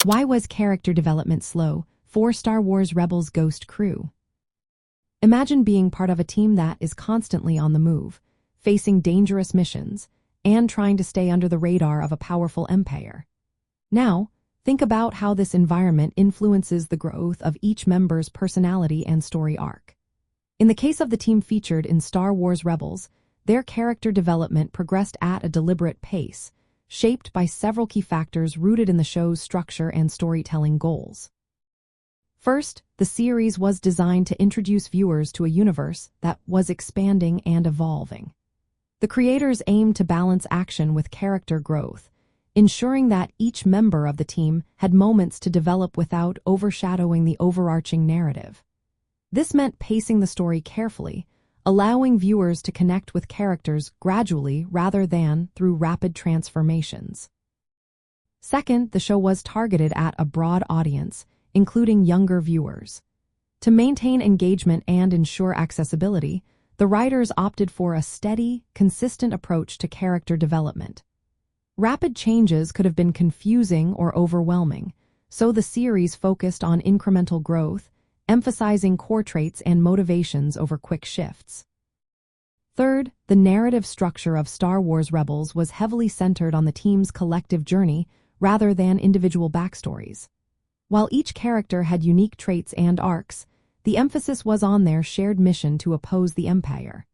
Why was character development slow for Star Wars Rebels Ghost Crew? Imagine being part of a team that is constantly on the move, facing dangerous missions, and trying to stay under the radar of a powerful empire. Now, think about how this environment influences the growth of each member's personality and story arc. In the case of the team featured in Star Wars Rebels, their character development progressed at a deliberate pace, shaped by several key factors rooted in the show's structure and storytelling goals. First, the series was designed to introduce viewers to a universe that was expanding and evolving. The creators aimed to balance action with character growth, ensuring that each member of the team had moments to develop without overshadowing the overarching narrative. This meant pacing the story carefully, allowing viewers to connect with characters gradually rather than through rapid transformations. Second, the show was targeted at a broad audience, including younger viewers. To maintain engagement and ensure accessibility, the writers opted for a steady, consistent approach to character development. Rapid changes could have been confusing or overwhelming, so the series focused on incremental growth, emphasizing core traits and motivations over quick shifts. Third, the narrative structure of Star Wars Rebels was heavily centered on the team's collective journey rather than individual backstories. While each character had unique traits and arcs, the emphasis was on their shared mission to oppose the Empire.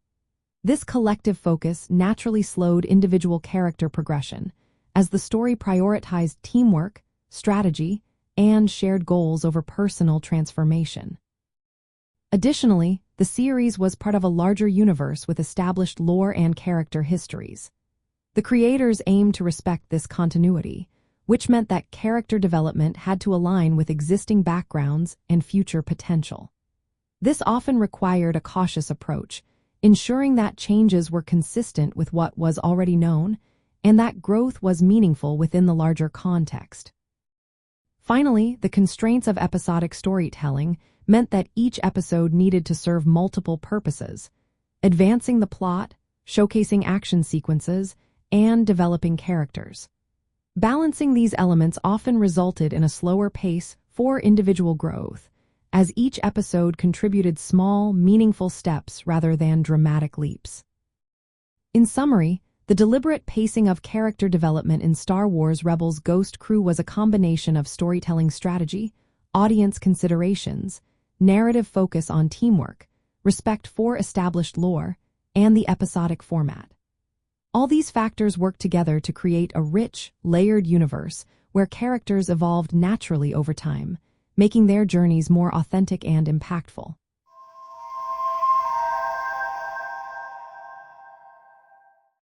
This collective focus naturally slowed individual character progression, as the story prioritized teamwork, strategy, and shared goals over personal transformation. Additionally, the series was part of a larger universe with established lore and character histories. The creators aimed to respect this continuity, which meant that character development had to align with existing backgrounds and future potential. This often required a cautious approach, ensuring that changes were consistent with what was already known and that growth was meaningful within the larger context. Finally, the constraints of episodic storytelling meant that each episode needed to serve multiple purposes, advancing the plot, showcasing action sequences, and developing characters. Balancing these elements often resulted in a slower pace for individual growth, as each episode contributed small, meaningful steps rather than dramatic leaps. In summary, the deliberate pacing of character development in Star Wars Rebels Ghost Crew was a combination of storytelling strategy, audience considerations, narrative focus on teamwork, respect for established lore, and the episodic format. All these factors work together to create a rich, layered universe where characters evolved naturally over time, making their journeys more authentic and impactful.